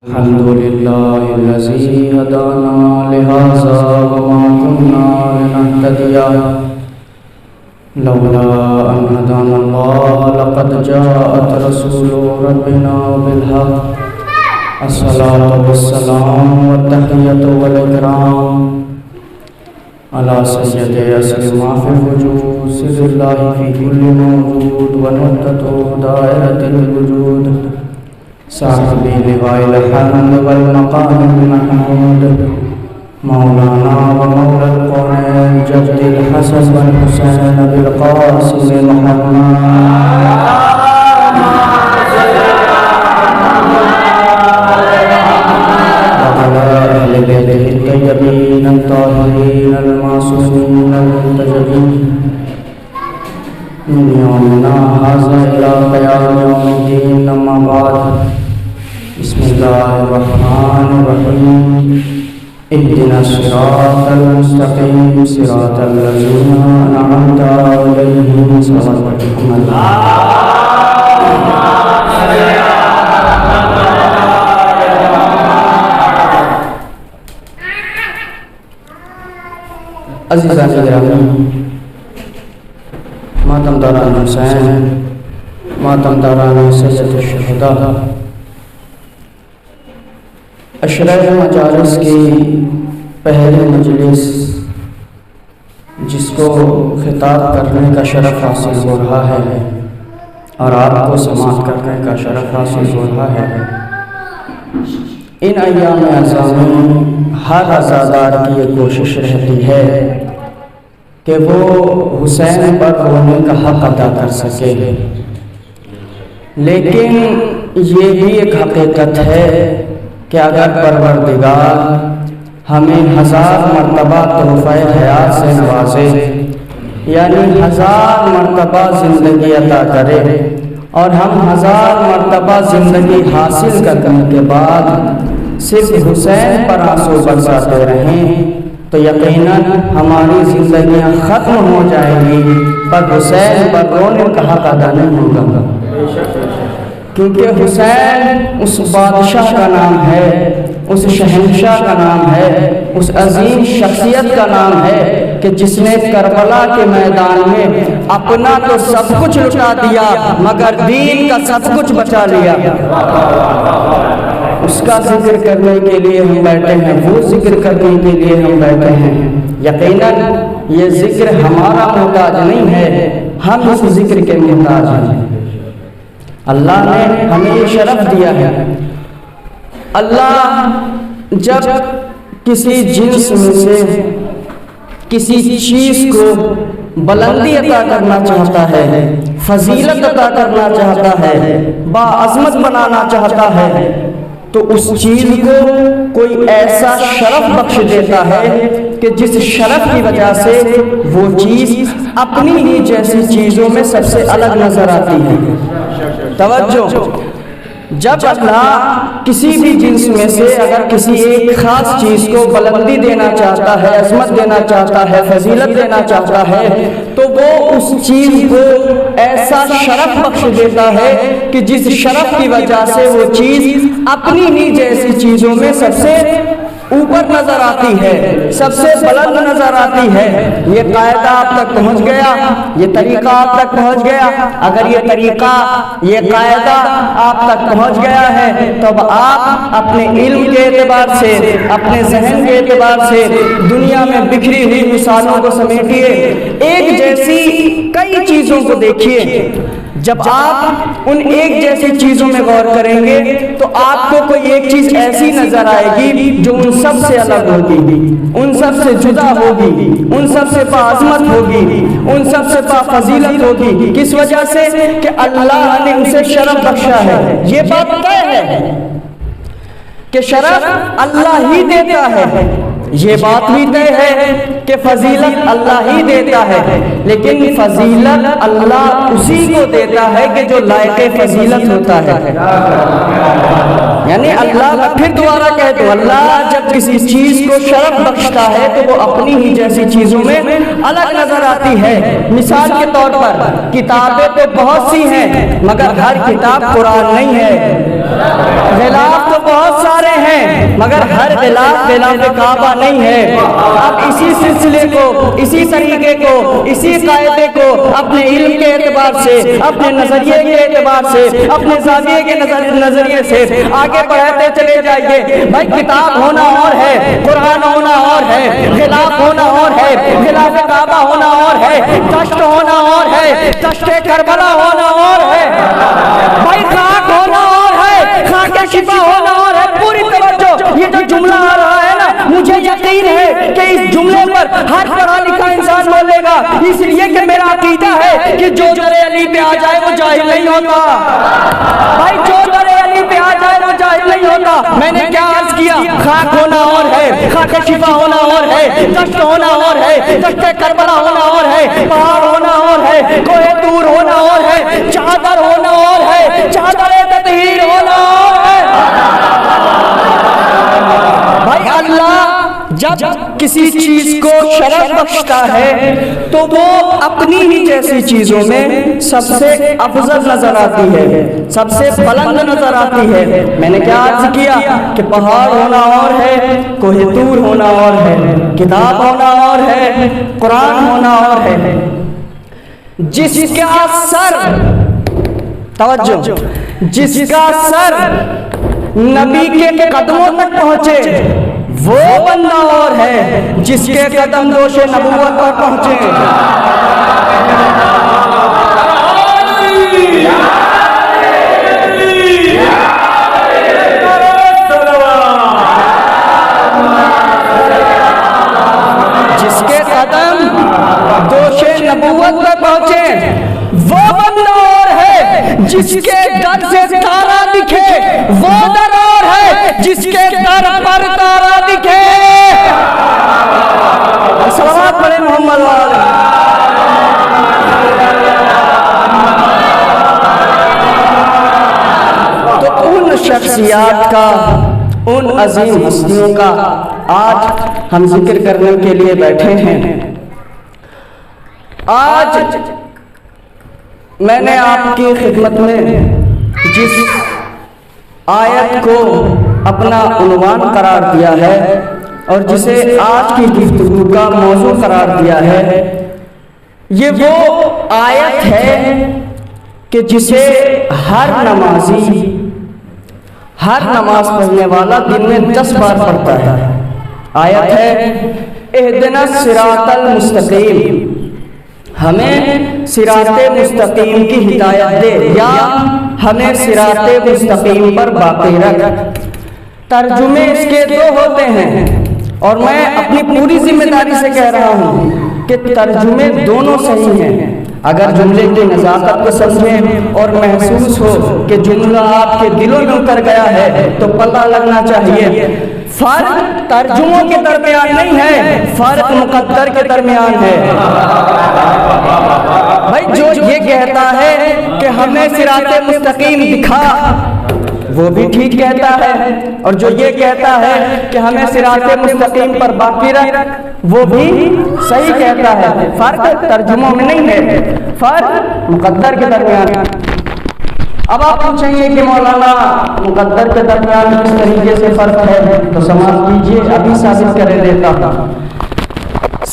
الحمد لله الذي هدانا لهذا وما كنا لنهتدي لولا أن هدانا الله لقد جاءت رسول ربنا بالحق. الصلاة والسلام والتحية والإكرام على سيد أسر ما في الوجود سر الله في كل موجود ونقطة دائرة الوجود صاحب لواء الحمد والمقام المحمود مولانا ومولى القرآن جد الحسن والحسين بالقاسم محمد وعلى أهل بيته الطيبين الطاهرين المعصومين المنتجبين من يومنا هذا إلى قيام يوم الدين. أما بعد، بسم الله الرحمن الرحيم. اهدنا الصراط المستقيم صراط الذين أنعمت عليهم صراط عزیزان گرامی، ماتم داران حسین، ماتم داران سید الشہداء، عشرہ مجالس کی پہلی مجلس جس کو خطاب کرنے کا شرف حاصل ہو رہا ہے اور آپ کو سماعت کرنے کا شرف حاصل ہو رہا ہے، ان ایام اعظام میں ہر عزادار کی یہ کوشش رہتی ہے کہ وہ حسین پر رونے کا حق ادا کر سکے، لیکن یہ بھی ایک حقیقت ہے کہ اگر پروردگار ہمیں 1000 مرتبہ تحفہ حیات سے نوازے، یعنی 1000 مرتبہ زندگی عطا کرے اور ہم 1000 مرتبہ زندگی حاصل کرنے کے بعد صرف حسین پر آنسو برساتے رہیں تو یقیناً ہماری زندگیاں ختم ہو جائیں گی، پر حسین پر رونے کا حق ادا نہیں ہوگا، کیونکہ حسین اس بادشاہ کا نام ہے، اس شہنشاہ کا نام ہے، اس عظیم شخصیت کا نام ہے کہ جس نے کربلا کے میدان میں اپنا تو سب کچھ لٹا دیا مگر دین کا سب کچھ بچا لیا۔ اس کا ذکر کرنے کے لیے ہم بیٹھے ہیں، وہ ذکر کرنے کے لیے ہم بیٹھے ہیں۔ یقیناً یہ ذکر ہمارا محتاج نہیں ہے، ہم اس ذکر کے محتاج ہیں۔ اللہ نے ہمیں یہ شرف دیا ہے۔ اللہ جب کسی جنس میں سے کسی چیز کو بلندی عطا کرنا چاہتا ہے، فضیلت عطا کرنا چاہتا ہے، باعظمت بنانا چاہتا ہے، تو اس چیز کو کوئی ایسا شرف بخش دیتا ہے کہ جس شرف کی وجہ سے وہ چیز اپنی ہی جیسی چیزوں میں سب سے الگ نظر آتی ہے۔ توجہ، جب اللہ کسی بھی جنس میں سے اگر کسی ایک خاص چیز کو بلندی دینا چاہتا ہے، عظمت دینا چاہتا ہے، فضیلت دینا چاہتا ہے، تو وہ اس چیز کو ایسا شرف بخش دیتا ہے کہ جس شرف کی وجہ سے وہ چیز اپنی ہی جیسی چیزوں میں سب سے اوپر نظر آتی ہے، سب سے بلند نظر آتی ہے۔ یہ قاعدہ آپ تک پہنچ گیا، یہ طریقہ آپ تک پہنچ گیا۔ اگر یہ طریقہ، یہ قاعدہ آپ تک پہنچ گیا ہے تو اب آپ اپنے علم کے اعتبار سے، اپنے ذہن کے اعتبار سے دنیا میں بکھری ہوئی مثالوں کو سمیٹیے، ایک جیسی کئی چیزوں کو دیکھیے۔ جب آپ ان ایک جیسی چیزوں میں غور کریں گے تو آپ کو کوئی ایک چیز ایسی نظر آئے گی جو ان سب سے الگ ہوگی، ان سب سے جدا ہوگی، ان سب سے باعظمت ہوگی، ان سب سے بافضیلت ہوگی۔ کس وجہ سے؟ کہ اللہ نے اسے شرف بخشا ہے۔ یہ بات طے ہے کہ شرف اللہ ہی دیتا ہے، یہ بات بھی طے ہے کہ فضیلت اللہ ہی دیتا ہے، لیکن فضیلت اللہ اسی کو دیتا ہے کہ جو لائق فضیلت ہوتا ہے۔ یعنی اللہ، پھر دوبارہ کہہ دو، اللہ جب کسی چیز کو شرف بخشتا ہے تو وہ اپنی ہی جیسی چیزوں میں الگ نظر آتی ہے۔ مثال کے طور پر کتابیں تو بہت سی ہیں مگر ہر کتاب قرآن نہیں ہے، غلاف تو بہت سارے مگر ہر خلاف خلاف کعبہ نہیں ہے۔ اب اسی سلسلے کو، اسی طریقے کو، اسی قاعدے کو اپنے علم کے اعتبار سے، اپنے نظریے کے اعتبار سے، اپنے زاویے کے نظریے سے آگے بڑھاتے چلے جائیے۔ بھائی کتاب ہونا اور ہے، قرآن ہونا اور ہے، خلاف ہونا اور ہے، خلاف کعبہ ہونا اور ہے، دشت ہونا اور ہے، دشت کربلا ہونا اور ہے، بھائی خاک ہونا اور ہے، خاک شفا ہونا اور ہے۔ پوری توجہ، یہ جو جملہ آ رہا ہے نا، مجھے یقین ہے کہ اس جملے پر ہر پڑھا لکھا انسان بولے گا، اس لیے کہ میرا عقیدہ ہے کہ جو در علی پہ آ جائے وہ جاہل نہیں ہوتا۔ بھائی جو در علی پہ آ جائے وہ جاہل نہیں ہوتا۔ میں نے کیا عرض کیا؟ خاک ہونا اور ہے، خاک شفا ہونا اور ہے، دشت ہونا اور ہے، دشت کربلا ہونا اور ہے، پہاڑ ہونا اور ہے، کوہ طور ہونا اور ہے، چادر ہونا اور ہے، چادر تطہیر ہونا اور ہے۔ بھائی اللہ جب کسی چیز کو شرف بخشتا ہے تو وہ اپنی ہی جیسی چیزوں میں سب سے افضل نظر آتی ہے، سب سے بلند نظر آتی ہے۔ میں نے کیا عرض کیا کہ پہاڑ ہونا اور ہے، کوہ طور ہونا اور ہے، کتاب ہونا اور ہے، قرآن ہونا اور ہے۔ جس کا سر، توجہ، جس کا سر نبی کے قدموں تک پہنچے وہ بندہ اور ہے، جس کے قدم دوش نبوت پر پہنچے۔ جس کے قدم دوش نبوت پر پہنچے وہ بندہ اور ہے، جس کے در سے تارا دکھے وہ در اور ہے، جس کے در پر تارا دکھے۔ صلوات پڑھیں محمد والے۔ تو ان شخصیات کا، ان عظیم ہستیوں کا آج ہم ذکر کرنے کے لیے بیٹھے ہیں۔ آج میں نے آپ کی خدمت میں جس آیت کو اپنا عنوان قرار دیا ہے اور جسے آج کی گفتگو کا موضوع قرار دیا ہے، یہ وہ آیت ہے کہ جسے ہر نمازی، ہر نماز پڑھنے والا دن میں 10 بار پڑھتا ہے۔ آیت ہے اہدنا الصراط المستقیم، ہمیں صراط مستقیم کی ہدایت دے یا ہمیں صراط مستقیم پر باقی رکھ۔ ترجمے اس کے دو ہوتے ہیں اور میں اپنی پوری ذمہ داری سے کہہ رہا ہوں کہ ترجمے دونوں صحیح ہیں۔ اگر جملے کی نزاکت کو سمجھیں اور محسوس ہو کہ جملہ آپ کے دلوں میں اتر گیا ہے تو پتہ لگنا چاہیے فرق ترجموں کے درمیان نہیں ہے، فرق مقدر کے درمیان ہے۔ بھائی جو یہ کہتا ہے کہ ہمیں صراط مستقیم دکھا وہ بھی ٹھیک کہتا ہے، اور جو یہ کہتا ہے کہ ہمیں صراط مستقیم پر باقی رکھ وہ بھی صحیح کہتا ہے۔ فرق ترجموں میں نہیں ہے، فرق مقدر کے درمیان۔ اب آپ پوچھیں گے کہ مولانا مقدر کے درمیان کس طریقے سے فرق ہے، تو سماعت کیجیے، ابھی ثابت کر دیتا ہوں۔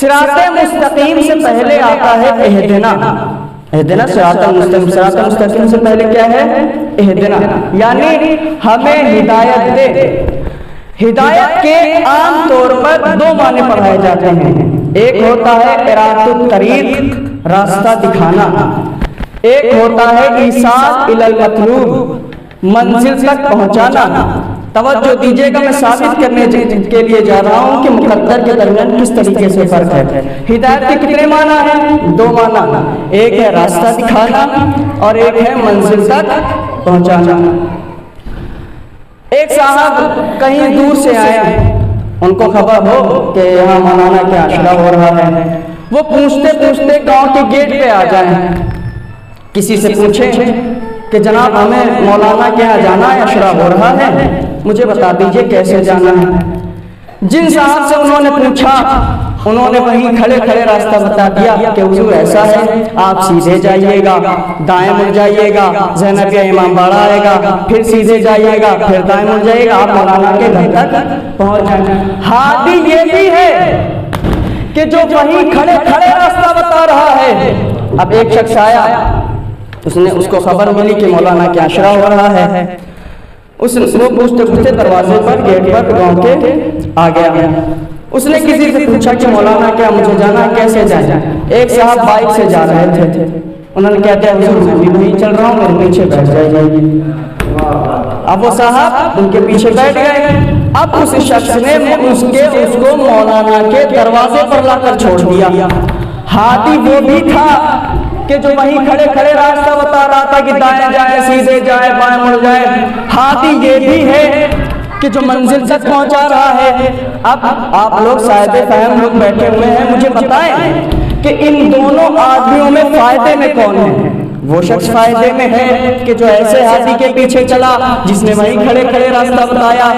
صراط مستقیم سے پہلے آتا ہے اہدنا، اہدنا صراط المستقیم، صراط المستقیم سے پہلے کیا ہے؟ اہدنا، یعنی ہمیں ہدایت دے۔ ہدایت کے عام طور پر دو معنی پڑھائے جاتے ہیں، ایک ہوتا ہے ارادۃ الطریق، راستہ دکھانا، ایک ہوتا ہے ایصال الی المطلوب، منزل تک پہنچانا۔ توجہ دیجیے گا، میں ثابت کرنے کے لیے جا رہا ہوں کہ مقدر کے درمیان کس طریقے سے فرق ہے۔ ہدایت کے کتنے معنی ہیں؟ دو معنی، ایک ہے راستہ دکھانا اور ایک ہے منزل تک پہنچانا۔ ایک صاحب کہیں دور سے آئے، ان کو خبر ہو کہ یہاں مولانا کے عشرہ ہو رہا ہے، وہ پوچھتے پوچھتے گاؤں کے گیٹ پہ آ جائیں، کسی سے پوچھیں کہ جناب ہمیں مولانا کے یہاں جانا ہے، عشرہ ہو رہا ہے، مجھے بتا دیجئے کیسے جانا ہے۔ جن صاحب سے انہوں نے پوچھا انہوں نے وہیں کھڑے کھڑے راستہ بتا دیا کہ حضور ایسا ہے، آپ سیدھے جائیے گا، دائیں مڑ جائیے گا، زینب یا امام باڑہ آئے گا، پھر سیدھے جائیے گا، پھر دائیں مڑ جائیے گا، آپ مولانا کے گھر تک پہنچ جائیں گے۔ ہادی یہ بھی ہے کہ جو وہیں کھڑے کھڑے راستہ بتا رہا ہے۔ اب ایک شخص آیا، اس کو خبر ملی کہ مولانا کیا عشرہ ہو رہا ہے، وہ پوچھتے پوچھتے دروازے پر گیٹ پر گاؤں کے آ گیا۔ اس نے کسی سے پوچھا کہ مولانا کیا مجھے جانا، کیسے جائیں؟ ایک صاحب بائک سے جا رہے تھے، انہوں نے کہتے ہیں حضور میں بھی وہیں چل رہا ہوں، میرے پیچھے بیٹھ جائیے۔ اب وہ صاحب ان کے پیچھے بیٹھ گئے۔ اب اس شخص نے اس کو مولانا کے دروازے پر لا کر چھوڑ دیا۔ ہادی وہ بھی تھا کہ جو وہیں کھڑے کھڑے راستہ بتا رہا تھا کہ دائیں جائے، سیدھے جائے، بائیں مڑ جائے۔ ہادی یہ بھی ہے کہ جو منزل تک پہنچا رہا ہے۔ اب آپ لوگ صاحب فہم لوگ بیٹھے ہوئے ہیں، مجھے بتائیں کہ ان دونوں آدمیوں میں فائدے میں کون ہے؟ وہ شخص فائدے میں ہے کہ جو ایسے ہادی کے پیچھے چلا جس نے وہیں کھڑے کھڑے راستہ بتایا،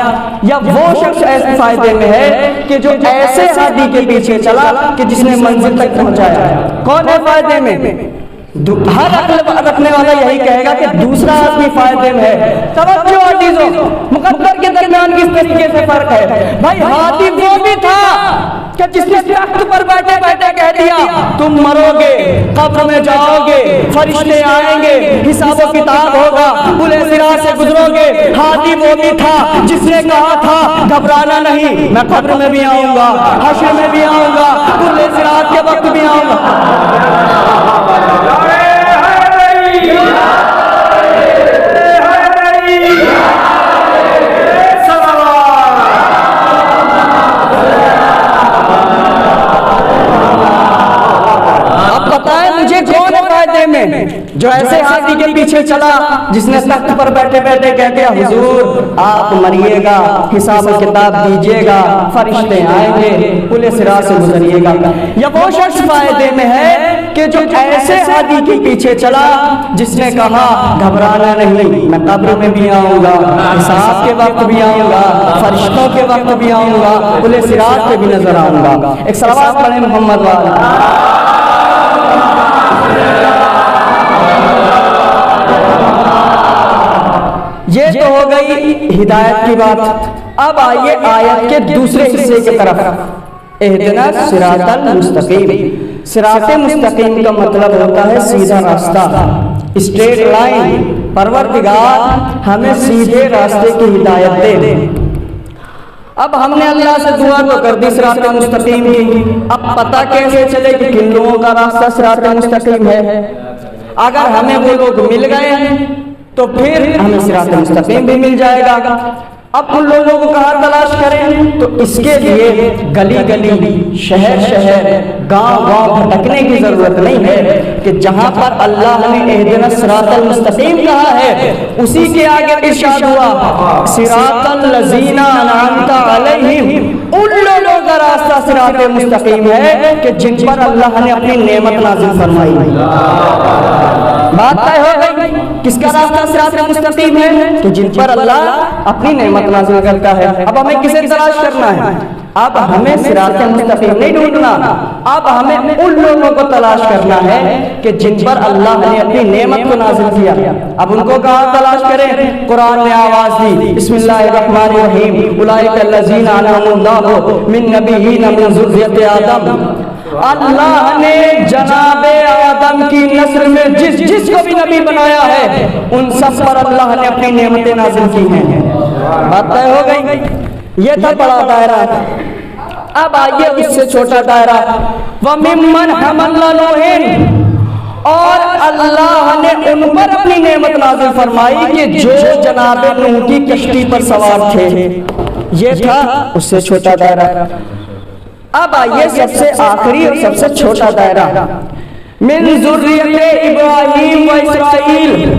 یا وہ شخص ایسے فائدے میں ہے کہ جو ایسے ہادی کے پیچھے چلا کہ جس نے منزل تک پہنچایا؟ کون ہے فائدے میں؟ ہر عقل رکھنے والا یہی کہے گا کہ دوسرا آدمی فائدے میں ہے۔ توجہ عزیزو، مقدر کے درمیان کس طریقے سے فرق ہے؟ بھائی ہادی وہ بھی تھا کہ جس نے تخت پر بیٹھے بیٹھے کہہ دیا تم مرو گے، قبر میں جاؤ گے، فرشتے آئیں گے، حساب و کتاب ہوگا، پلے صراط سے گزرو گے۔ ہادی وہ بھی تھا جس نے کہا تھا گھبرانا نہیں، میں قبر میں بھی آؤں گا، حشر میں بھی آؤں گا، پلے صراط کے وقت بھی آؤں گا۔ جو ایسے ہاتھی کے پیچھے چلا جس نے تخت پر بیٹھے بیٹھے کہہ دیا حضور آپ مریے گا، حساب و کتاب دیجیے گا، فرشتے آئیں گے، پلے صراط سے گزریے گا۔ یا وہ شخص فائدے میں ہے کہ جو ایسے ہاتھی کے پیچھے چلا جس نے کہا گھبرانا نہیں، میں قبر میں بھی آؤں گا، حساب کے وقت بھی آؤں گا، فرشتوں کے وقت بھی آؤں گا، پلے صراط پہ بھی نظر آؤں گا۔ ایک صلوات پڑھیں محمد والا۔ یہ تو ہو گئی ہدایت کی بات۔ اب آئیے آیت کے دوسرے حصے کی طرف۔ اہدنا الصراط المستقیم۔ صراط مستقیم کا مطلب ہوتا ہے سیدھا راستہ، اسٹریٹ لائن۔ پروردگار ہمیں سیدھے راستے کی ہدایت دے۔ اب ہم نے اللہ سے دعا تو کر دی صراط مستقیم کی، اب پتہ کیسے چلے کہ کن لوگوں کا راستہ صراط مستقیم ہے؟ اگر ہمیں وہ لوگ مل گئے ہیں تو پھر ہمیں صراط مستقیم بھی مل جائے گا۔ اب ان لوگوں کو کہاں تلاش کریں؟ تو اس کے لیے گلی گلی، شہر شہر، گاؤں گاؤں بھٹکنے کی ضرورت نہیں ہے کہ جہاں پر اللہ نے اہدنا الصراط المستقیم کہا ہے اسی کے آگے ارشاد ہوا صراط الذین انعمت علیہم، ان لوگوں کا راستہ صراط مستقیم ہے کہ جن پر اللہ نے اپنی نعمت نازل فرمائی۔ بات طے ہو گئی کس کا راستہ صراط مستقیم ہے؟ کہ جن پر اللہ اپنی نعمت نازل کرتا ہے۔ اب ہمیں کسے تلاش کرنا ہے؟ اب ہمیں صراط مستقیم نہیں ڈھونڈنا، اب ہمیں ان لوگوں کو تلاش کرنا ہے کہ جن پر اللہ نے اپنی نعمت کو نازل کیا۔ اب ان کو کہاں تلاش کریں؟ قرآن نے آواز دی بسم اللہ الرحمن الرحیم اولئک الذین انعم اللہ من نبیین من ذریۃ آدم۔ اللہ نے جناب آدم کی نسل میں جس کو بھی نبی بنایا ہے ان سب پر اللہ نے اپنی نعمتیں نازل کی ہیں۔ بات طے ہو گئی۔ یہ تھا بڑا دائرہ۔ اب آئیے اس سے چھوٹا دائرہ، وَمِمَّنْ حَمَلْنَا نُوحٍ، اور اللہ نے ان پر اپنی نعمت نازل فرمائی کہ جو جناب نوح کی کشتی پر سوار تھے۔ یہ تھا اس سے چھوٹا دائرہ۔ اب آئیے سب سے آخری اور سب سے چھوٹا دائرہ، من ذریت ابراہیم و اسرائیل،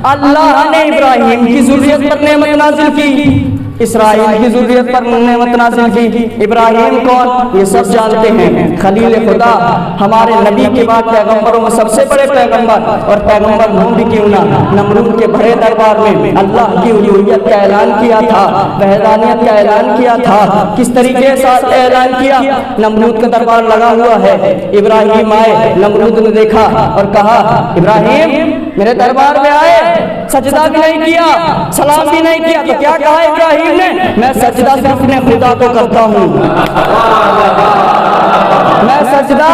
اللہ نے ابراہیم کی ذریت پر نعمت نازل کی، اسرائیل کی ذریت پر نعمت نازل کی، ابراہیم کون یہ سب جانتے ہیں، خلیل خدا، ہمارے نبی کے بعد پیغمبروں میں سب سے بڑے پیغمبر، اور پیغمبر ہوں بھی کیوں نہ، نمرود کے بڑے دربار میں اللہ کی الوہیت کا اعلان کیا تھا، وحدانیت کا اعلان کیا تھا۔ کس طریقے سے اعلان کیا؟ نمرود کا دربار لگا ہوا ہے، ابراہیم آئے، نمرود نے دیکھا اور کہا ابراہیم میرے دربار میں آئے، سجدہ بھی نہیں کیا، سلام بھی نہیں کیا، تو کیا کہا ابراہیم نے؟ میں سجدہ صرف اپنے خدا کو کرتا ہوں، میں سجدہ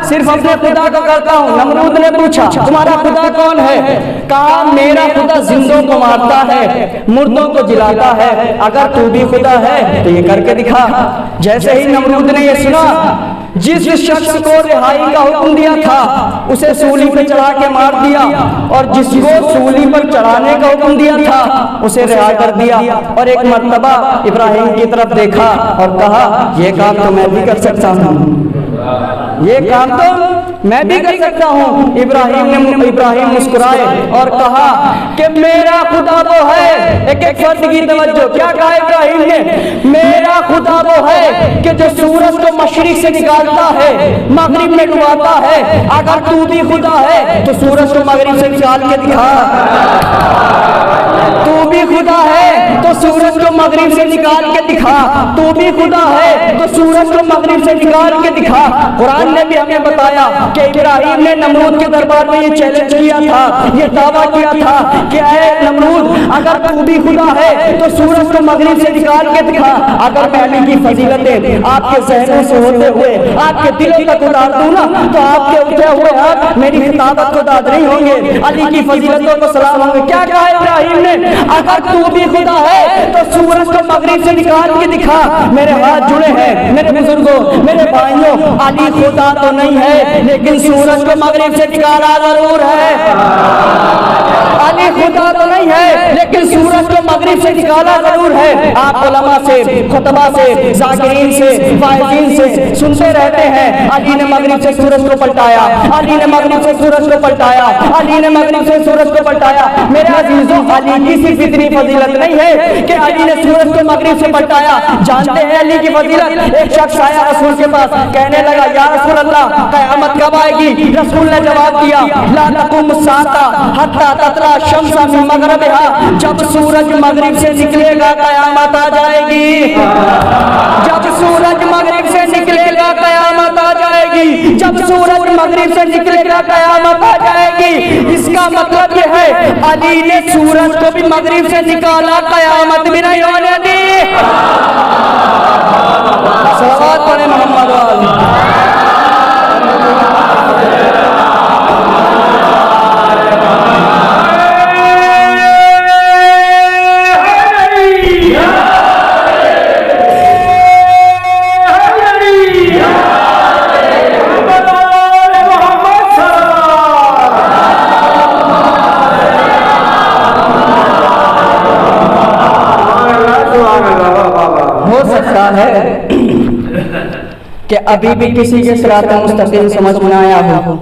صرف اپنے خدا کو کرتا ہوں۔ نمرود نے پوچھا تمہارا خدا کون ہے؟ کہا میرا خدا زندوں کو مارتا ہے، مردوں کو جلاتا ہے، اگر تو بھی خدا ہے تو یہ کر کے دکھا۔ جیسے ہی نمرود نے یہ سنا، جس شخص کو رہائی کا حکم دیا تھا اسے سولی پہ چڑھا کے مار دیا، اور جس کو سولی پر چڑھانے کا حکم دیا تھا اسے رہا کر دیا، اور ایک مرتبہ ابراہیم کی طرف دیکھا اور کہا یہ کام تو میں بھی کر سکتا ہوں، یہ کام تو میں بھی کر سکتا ہوں۔ ابراہیم مسکرائے اور کہا کہ میرا خدا وہ ہے، ایک ایک فرد کی توجہ، کیا کہا ابراہیم نے؟ میرا خدا وہ ہے کہ جو سورج کو مشرق سے نکالتا ہے مغرب میں ڈباتا ہے، اگر تو بھی خدا ہے تو سورج کو مغرب سے نکال کے دکھا، تو بھی خدا ہے تو سورج کو مغرب سے نکال کے دکھا، تو بھی خدا ہے تو سورج کو مغرب سے نکال کے دکھا۔ قرآن نے بھی ہمیں بتایا کہ ابراہیم نے نمرود کے دربار میں یہ چیلنج کیا تھا، یہ دعویٰ کیا تھا کہ اے نمرود اگر تو بھی خدا ہے تو سورج کو مغرب سے نکال کے دکھا۔ اگر میں علی کی فضیلتیں آپ کے ذہنوں سے ہوتے ہوئے آپ کے دلوں تک اتار دوں نا تو آپ کے اٹھے ہوئے ہاتھ میری خطابت کو داد نہیں ہوں گے، علی کی فضیلتوں کو سلام ہوں گے۔ کیا کہا ابراہیم نے؟ اگر تو بھی خدا ہے تو سورج کو مغرب سے نکال کے دکھا۔ میرے ہاتھ جڑے ہیں میرے بزرگوں، میرے بھائیوں، علی خدا تو نہیں ہے لیکن سورج کو مغرب سے نکالا ضرور ہے۔ علی خدا تو نہیں ہے لیکن سورج کو مغرب سے نکالا ضرور ہے۔ آپ علماء سے، خطبہ سے، ذاکرین سے، فائزین سے سنتے رہتے ہیں علی نے مغرب سے سورج کو پلٹایا، علی نے مغرب سے سورج کو پلٹایا، علی نے مغرب سے سورج کو پلٹایا۔ میرے عزیزوں، علی کی صرف اتنی فضیلت نہیں ہے کہ علی نے سورج کو مغرب سے پلٹایا، جانتے ہیں علی کی فضیلت؟ ایک شخص آیا رسول کے پاس، کہنے لگا یا رسول اللہ قیامت کب آئے گی؟ رسول نے جواب دیا لا تقوم الساعة حتى تطلع الشمس من مغربها، جب سورج مغرب سے نکلے گا قیامت آ جائے گی، جب سورج مغرب سے نکلے گا قیامت آ جائے گی، جب سورج مغرب سے نکلے گا قیامت آ جائے گی۔ اس کا مطلب یہ ہے علی نے سورج کو بھی مغرب سے نکالا، قیامت بھی نہیں ہونے دی۔ صلوات پڑھیں محمد والے۔ کہ ابھی بھی کسی کے صراط مستقیم سمجھ میں آیا ہو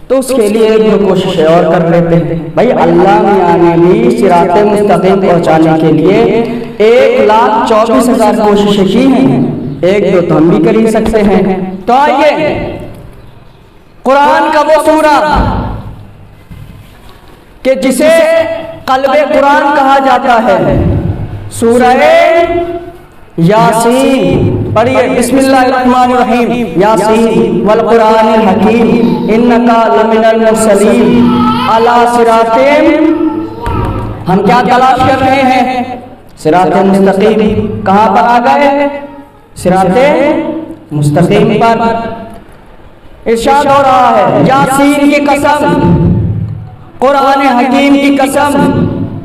تو اس کے لیے ایک دو کوششیں اور کر لیتے ہیں۔ بھائی اللہ میاں نے بھی صراط مستقیم پہنچانے کے لیے 1,24,000 کوششیں کی ہیں، ایک دو تو ہم بھی کر ہی سکتے ہیں۔ تو آئیے قرآن کا وہ سورہ کہ جسے قلب قرآن کہا جاتا ہے، سورہ یاسین پڑھیے۔ بسم اللہ الرحمن الرحیم، یاسین والقرآن الحکیم انکا لمن المرسلین علی صراط، ہم کیا تلاش کر رہے ہیں؟ صراط مستقیم۔ کہاں پر آ گئے؟ صراط مستقیم پر۔ ارشاد ہو رہا ہے یاسین کی قسم، قرآن حکیم کی قسم،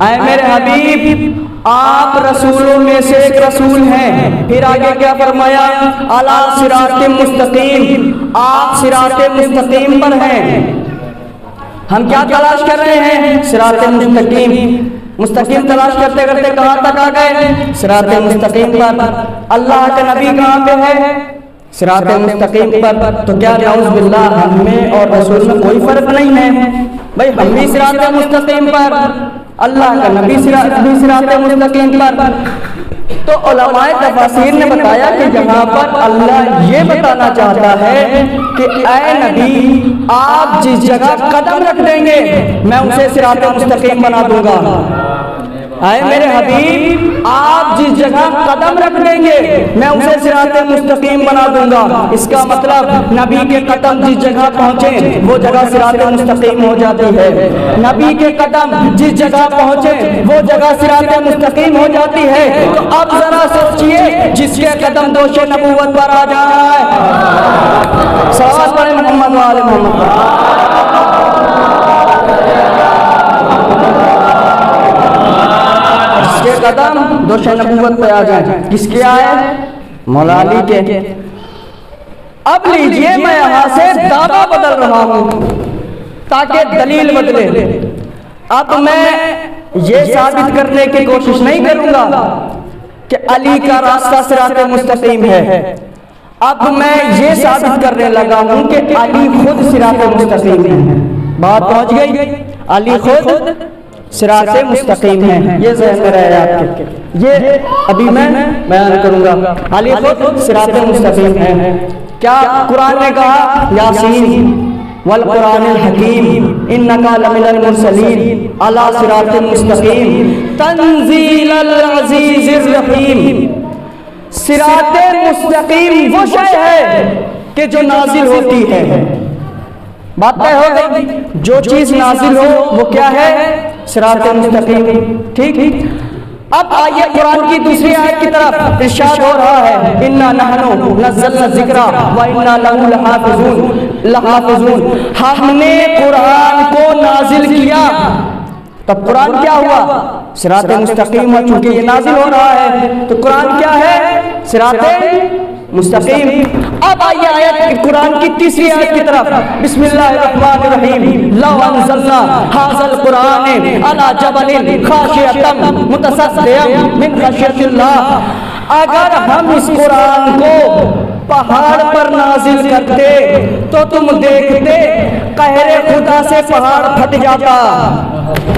اے میرے حبیب آپ رسولوں میں سے ایک رسول ہیں۔ پھر آگے کیا فرمایا؟ علی صراط مستقیم، آپ صراط مستقیم پر ہیں۔ ہم کیا تلاش کر رہے ہیں؟ صراط مستقیم۔ مستقیم تلاش کرتے کرتے کہاں تک آ گئے؟ صراط مستقیم پر۔ اللہ کا نبی کہاں پہ ہے؟ صراط مستقیم پر۔ تو کیا نعوذ باللہ ہم میں اور رسول میں کوئی فرق نہیں ہے؟ بھائی ہم بھی صراط مستقیم پر، اللہ کا نبی صراط مستقیم پر۔ تو علماء تفاسیر نے بتایا کہ یہاں پر اللہ یہ بتانا چاہتا ہے کہ اے نبی آپ جس جگہ قدم رکھ دیں گے میں اسے صراط مستقیم بنا دوں گا۔ اے میرے حبیب آپ جس جگہ قدم رکھ دیں گے میں اسے صراط مستقیم بنا دوں گا۔ اس کا مطلب نبی کے قدم جس جگہ پہنچے وہ جگہ صراط مستقیم ہو جاتی ہے، نبی کے قدم جس جگہ پہنچے وہ جگہ صراط مستقیم ہو جاتی ہے۔ تو اب ذرا سوچئے جس کے قدم دوش نبوت پر آ جائے، صلوات پڑھیں محمد و آل محمد۔ کے قدم دوش نبوت پہ آ جائیں، کس کے آئے؟ مولا علی کے۔ اب لیجئے میں یہاں سے دعویٰ بدل رہا ہوں تاکہ دلیل بدلے۔ اب میں یہ ثابت کرنے کی کوشش نہیں کروں گا کہ علی کا راستہ صراط مستقیم ہے، اب میں یہ ثابت کرنے لگا ہوں کہ علی خود صراط مستقیم ہے۔ بات پہنچ گئی، علی خود صراط مستقیم ہے، یہ ذہن میں رہے آپ کے، یہ ابھی میں بیان کروں گا۔ علی خود صراط مستقیم ہے۔ کیا قرآن نے کہا یاسین والقرآن الحکیم انکا لمن المرسلین علی صراط مستقیم تنزیل العزیز الرحیم۔ صراط مستقیم وہ شے ہے کہ جو نازل ہوتی ہے، بات طے ہو گئی، جو چیز نازل ہو وہ کیا ہے؟ صراط مستقیم۔ ٹھیک، اب آئیے قرآن کی دوسری آیت کی طرف، ارشاد ہو رہا ہے اِنَّا نَحْنُ نَزَّلْنَا الذِّكْرَ وَإِنَّا لَهُ لَحَافِظُونَ۔ ہم نے قرآن کو نازل کیا، تب قرآن کیا ہوا؟ صراط مستقیم ہوا، چونکہ یہ نازل ہو رہا ہے تو قرآن کیا ہے؟ صراط مستقیم۔ اب آئیے آیت قرآن کی تیسری آیت کی طرف، بسم اللہ الرحمن الرحیم لو انزلنا ھذا القرآن علی جبل خاشعۃ متصدعا من خشیۃ اللہ۔ اگر ہم اس قرآن کو پہاڑ پر نازل کرتے تو تم دیکھتے قہر خدا سے پہاڑ پھٹ جاتا۔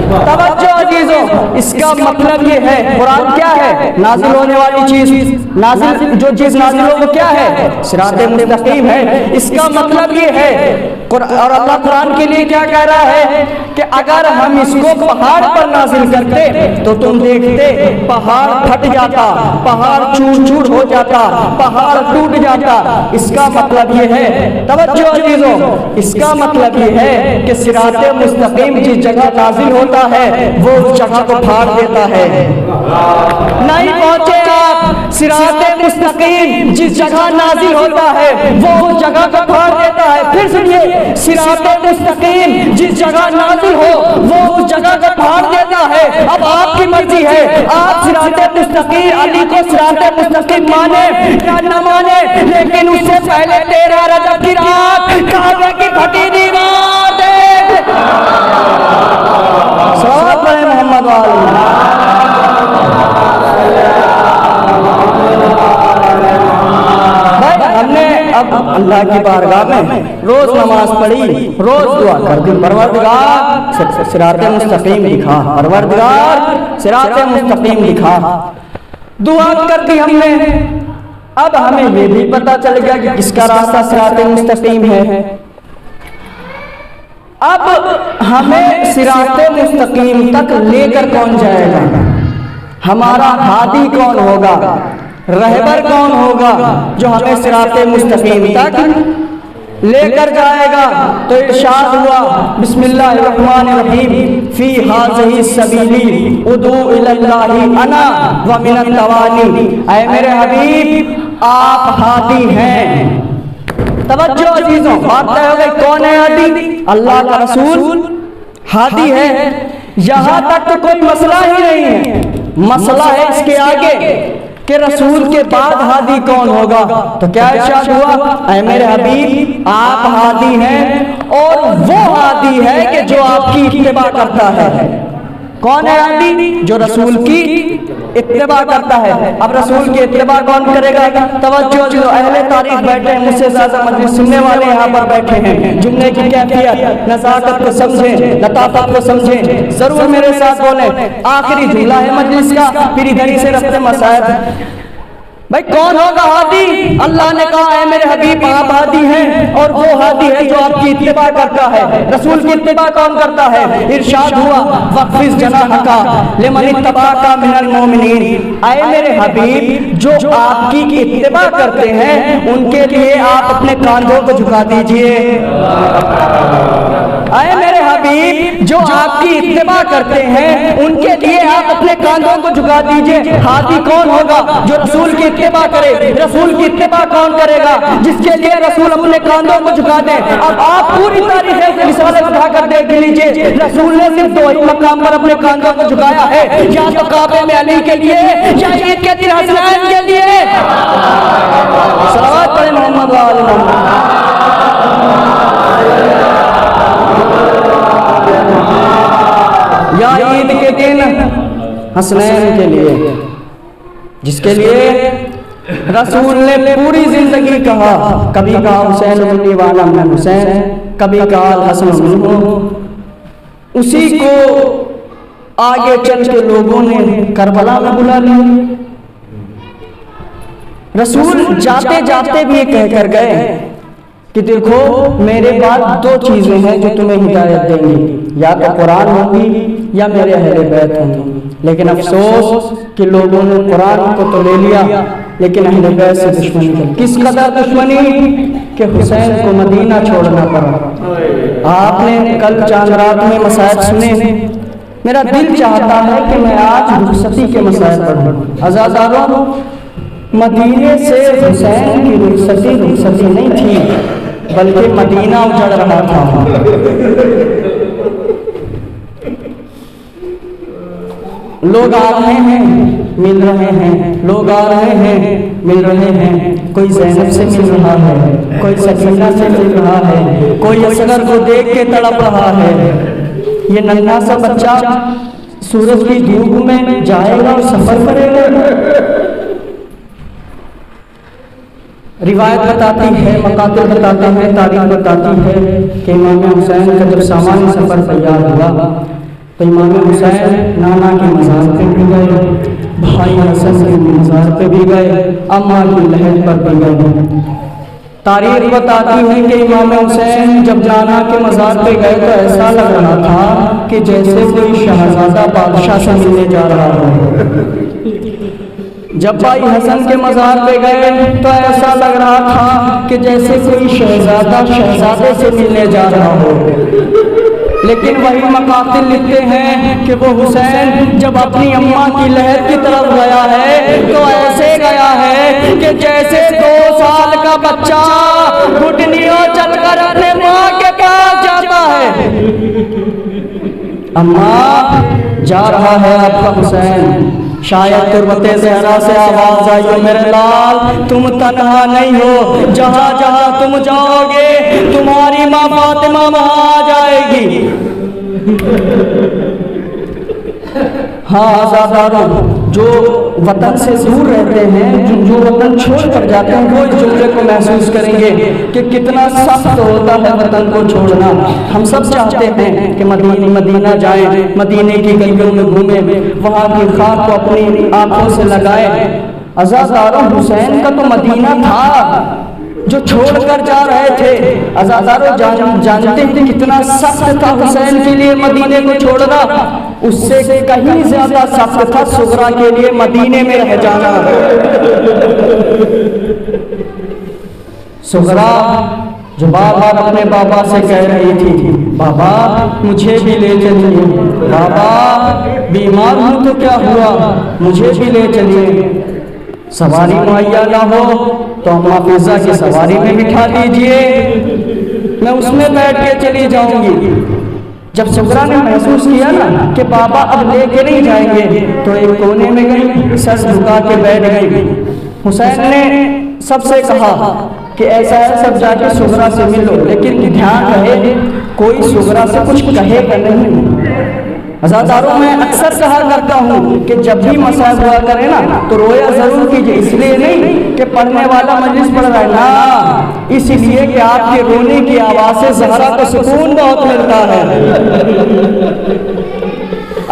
توجہ عزیزوں، اس کا مطلب یہ ہے قرآن کیا ہے؟ نازل ہونے والی چیز، نازل جو چیز نازل ہو وہ کیا ہے؟ صراط مستقیم ہے۔ اس کا مطلب یہ ہے، اور اللہ قرآن کے لیے کیا کہہ رہا ہے کہ اگر ہم اس کو پہاڑ پر نازل کرتے تو تم دیکھتے پہاڑ پھٹ جاتا، پہاڑ چور چور ہو جاتا، پہاڑ ٹوٹ جاتا۔ اس کا مطلب یہ ہے، توجہ عزیزوں، اس کا مطلب یہ ہے کہ صراط مستقیم جس جگہ نازل ہوتا ہے وہ اس جگہ کو پھاڑ دیتا ہے۔ نہیں پہنچے آپ، صراط مستقیم جس جگہ نازل ہوتا ہے وہ اس جگہ کو پھاڑ دیتا ہے۔ پھر سنیے، صراط مستقیم جس جگہ نازل ہو وہ اس جگہ کو پھاڑ دیتا ہے۔ اب آپ کی مرضی ہے، آپ صراط مستقیم علی کو صراط مستقیم مانے یا نہ مانے، لیکن اس سے پہلے 13 رجب کی رات کعبے کی پھٹی دیوار دیکھ۔ صلوات پڑھیں محمد والی۔ بھائی ہم نے اب اللہ کی بارگاہ میں روز نماز پڑھی، روز دعا کر دی، پروردگار صراط مستقیم دکھا، پروردگار صراط مستقیم دکھا، دعا کر دی ہم نے۔ اب ہمیں یہ بھی پتا چل گیا کہ کس کا راستہ صراط مستقیم ہے۔ اب ہمیں صراط مستقیم تک لے کر کون جائے گا؟ ہمارا ہادی کون ہوگا؟ رہبر کون ہوگا جو ہمیں صراط مستقیم تک لے کر جائے گا؟ تو ارشاد ہوا بسم اللہ الرحمن الرحیم فی ھذہ السبیل ادعو الی اللہ انا ومن التوانی۔ اے میرے حبیب آپ ہادی ہیں۔ توجہ عزیزوں، بات طے ہو گئی، کون ہے ہادی؟ اللہ کا رسول ہادی ہے۔ یہاں تک تو کوئی مسئلہ ہی نہیں ہے، مسئلہ ہے اس کے آگے کہ رسول کے بعد ہادی کون ہوگا؟ تو کیا ارشاد ہوا؟ اے میرے حبیب آپ ہادی ہیں، اور وہ ہادی ہے کہ جو آپ کی اتباع کرتا ہے۔ کون ہے ہادی؟ جو رسول کی اتباع کرتا ہے. اب رسول کی اتباع کون کرے گا؟ توجہ جو اہل تاریخ بیٹھے ہیں، مجھ سے زیادہ مجلس سننے والے یہاں پر بیٹھے ہیں، جملے کی کیفیت، نزاکت کو سمجھیں، لطافت کو سمجھیں، ضرور میرے ساتھ بولیں. آخری جملہ ہے مجلس کا، پھر ادھر ہی سے رفتے مسائل. بھائی کون ہوگا ہادی؟ اللہ نے کہا اے میرے حبیب آپ ہادی ہیں، اور وہ ہادی ہے جو آپ کی اتباع کرتا ہے. رسول کی اتباع کون کرتا ہے؟ ارشاد ہوا وَخْفِضْ جَنَاحَكَ لِمَنِ اتَّبَعَكَ مِنَ الْمُؤْمِنِينَ. اے میرے حبیب جو آپ کی اتباع کرتے ہیں ان کے لیے آپ اپنے کاندھوں کو جھکا دیجئے. اے میرے حبیب جو آپ کی اتباع کرتے ہیں ان کے لیے آپ اپنے کاندھوں کو جھکا دیجئے. ہادی کون ہوگا؟ جو رسول کی اتباع کرے. رسول کی اتباع کون کرے گا؟ جس کے لیے رسول اپنے کاندھوں کو جھکا دے. اب آپ پوری تاریخ رسالت اٹھا کر دیکھ لیجئے، رسول نے صرف دو ہی مقام پر اپنے کاندھوں کو جھکایا ہے، یا تو کعبے میں علی کے لیے، یا عید کے دن حسنین کے لیے. صلوات پڑھیں محمد و آل محمد. یا عید کے دن حسنین کے لیے، جس کے لیے رسول نے پوری زندگی کہا. کبھی کہا حسین ابنی وانا من حسین، کبھی کہا الحسن منہ. اسی کو آگے چل کے لوگوں نے کربلا میں بلا لیا. رسول جاتے جاتے بھی یہ کہہ کر گئے کہ دیکھو میرے بعد دو چیزیں ہیں جو تمہیں ہدایت دیں گی، یا تو قرآن ہوگی یا میرے اہل بیت ہوں گی. لیکن افسوس کہ لوگوں نے قرآن کو تو لے لیا لیکن اہل بیت سے دشمنی کی. کس قدر دشمنی کہ حسین کو مدینہ چھوڑنا پڑا. آپ نے کل چاند رات میں مسائل سنے، میرا دل چاہتا ہے کہ میں آج رخصتی کے مسائل پڑھوں. عزاداروں، مدینے سے حسین کی رخصتی نہیں تھی بلکہ مدینہ اجڑ رہا تھا. لوگ آ رہے ہیں مل رہے ہیں، لوگ آ رہے ہیں مل رہے ہیں. کوئی زینب سے مل رہا ہے، کوئی سکینہ سے مل رہا ہے، کوئی اصغر کو دیکھ کے تڑپ رہا ہے. یہ ننھا سا بچہ سورج کی دھوپ میں جائے گا اور سفر کرے گا. روایت بتاتی ہے، مقاتل بتاتے ہیں، تاریخ بتاتی ہے کہ امام حسین کا جب سامان سفر تیار ہوا تو امام حسین نانا کے مزار پہ بھی گئے، بھائی حسن کے مزار پہ بھی گئے، اماں کی لحد پر بھی گئے. تاریخ بتاتی ہے کہ امام حسین جب نانا کے مزار پہ گئے تو ایسا لگ رہا تھا کہ جیسے کوئی شہزادہ بادشاہ سے ملنے جا رہا ہو. جب بھائی حسن کے مزار پہ گئے تو ایسا لگ رہا تھا کہ جیسے کوئی شہزادہ شہزادے سے ملنے جا رہا ہو. لیکن وہی مقاتل لکھتے ہیں کہ وہ حسین جب اپنی اماں کی لحد کی طرف گیا ہے تو ایسے گیا ہے کہ جیسے 2 سال کا بچہ گھٹنیوں چل کر اپنے ماں کے پاس جاتا ہے. اماں جا رہا ہے آپ کا حسین. شاید تربت زہرا سے آواز آئی ہو میرے لال تم تنہا نہیں ہو، جہاں جہاں تم جاؤ گے تمہاری ماں فاطمہ وہاں آ جائے گی. ہاں عزاداروں، جو وطن سے دور رہتے ہیں، جو وطن چھوڑ کر جاتے ہیں، وہ اس جملے کو محسوس کریں گے کہ کتنا سخت ہوتا ہے وطن کو چھوڑنا. ہم سب چاہتے ہیں کہ مدینہ جائیں، مدینے کی گلیوں میں گھومیں، وہاں کی خاک کو اپنی آنکھوں سے لگائیں. عزاداروں، حسین کا تو مدینہ تھا جو چھوڑ کر جا رہے تھے. عزاداروں جانتے ہیں کتنا سخت تھا حسین کے لیے مدینے کو چھوڑنا. اس سے کہیں زیادہ سخت تھا صغرا کے لیے مدینے میں رہ جانا. صغرا جو بار بار اپنے بابا سے کہہ رہی تھی بابا مجھے بھی لے چلیے، بابا بیمار ہوں تو کیا ہوا مجھے بھی لے چلیے. سواری مہیا نہ ہو تو اماں فضا کی سواری میں بٹھا دیجئے، میں اس میں بیٹھ کے چلی جاؤں گی. جب صغرا نے محسوس کیا نا کہ بابا اب لے کے نہیں جائیں گے تو ایک کونے میں گئی، سر جھکا کے بیٹھ گئی. حسین نے سب سے کہا کہ ایسا ہے سب جا کے صغرا سے ملو، لیکن دھیان رہے کوئی صغرا سے کچھ کہے گا نہیں. عزاداروں میں اکثر کہا کرتا ہوں کہ جب بھی مصائب ہوا کرے نا تو رویا ضرور کیجئے، اس لیے نہیں کہ پڑھنے والا مجلس پڑھ رہا ہے، نا اس لیے کہ آپ کے رونے کی آواز سے زہرا کو سکون بہت ملتا ہے۔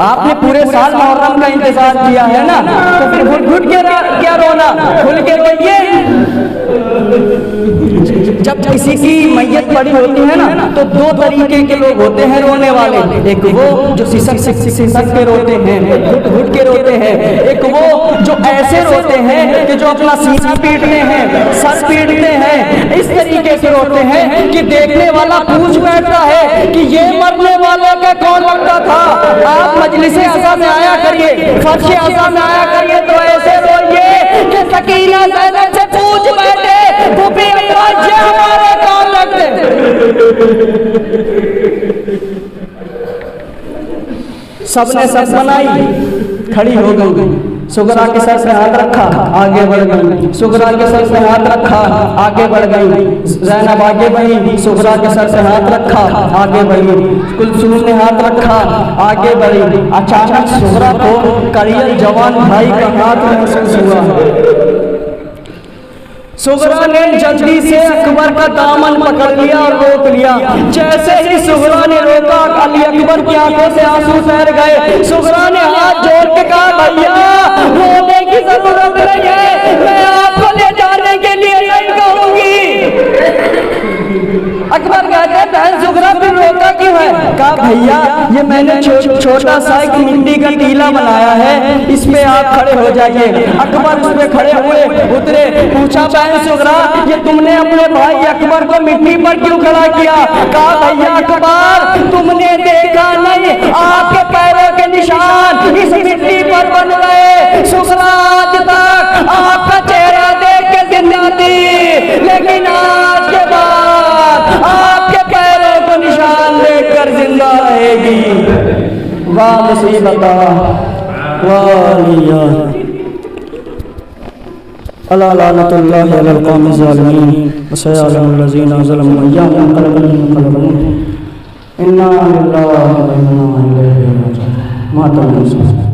آپ نے پورے سال محرم کا انتظار کیا ہے نا، تو پھر گھٹ گھٹ کے کیا رونا، کھل کے روئیے۔ جب کسی کی میت پڑی ہوتی ہے نا تو دو طریقے کے لوگ ہوتے ہیں رونے والے، ایک وہ جو سسک کے روتے ہیں، گھٹ گھٹ کے روتے ہیں، ایک وہ جو ایسے روتے ہیں کہ جو اپنا سینہ پیٹتے ہیں، سر پیٹتے ہیں، اس طریقے سے روتے ہیں کہ دیکھنے والا پوچھ بیٹھتا ہے کہ یہ مرنے والے کا کون لگتا تھا۔ آپ مجلس عزا میں آیا کریے، فرش عزا میں آیا کریے تو ایسے روئیے کہ سکینہ زینب سے پوچھ بیٹھے پھوپھی اپنا یہ ہمارے کون لگتے۔ سب نے سب بنائی، کھڑی ہو گئی، سغرا کے سر سے ہاتھ رکھا، آگے بڑھ گئی، سغرا کے سر سے ہاتھ رکھا، آگے بڑھ گئی، زینب آگے بڑھی، سغرا کے سر سے ہاتھ رکھا، آگے بڑھی، کلثوم نے ہاتھ رکھا، آگے بڑھی۔ اچانک سغرا کو کریل جوان بھائی کا ہاتھ محسوس ہوا۔ سغرا نے جلدی سے اکبر کا دامن پکڑ لیا اور روک لیا۔ جیسے ہی سغرا نے روکا، علی اکبر کی آنکھوں سے آنسو ٹھہر گئے۔ سغرا نے ہاتھ جوڑ کے کہا، بھیا رونے کی ضرورت نہیں ہے، میں آپ کو لے جانے کے لیے نہیں کہوں گی۔ اکبر کہتے ہیں بہن سغرا پھر روکا کیوں ہے؟ کہا بھیا یہ میں نے چھوٹا سا ایک مٹی کا ٹیلا بنایا ہے، اس پہ آپ کھڑے ہو جائیے۔ اکبر اس پہ کھڑے ہوئے، اترے، پوچھا بہن سغرا یہ تم نے اپنے بھائی اکبر کو مٹی پر کیوں کھڑا کیا؟ کہا بھیا اکبر تم نے دیکھا نہیں، آپ کے پیروں کے نشان اس مٹی پر بن گئے۔ سغرا آج تک آپ کا چہرہ دیکھ کے زندہ تھی، لیکن آج کے بعد آپ کے پیروں کو نشان دیکھ کر زندہ رہے گی۔ واہ مصیبتہ واہ الا لعنت اللہ علی القوم الظالمین وسيعلم الذین ظلموا أيام ينقلبون انا للہ و انا الیہ راجعون۔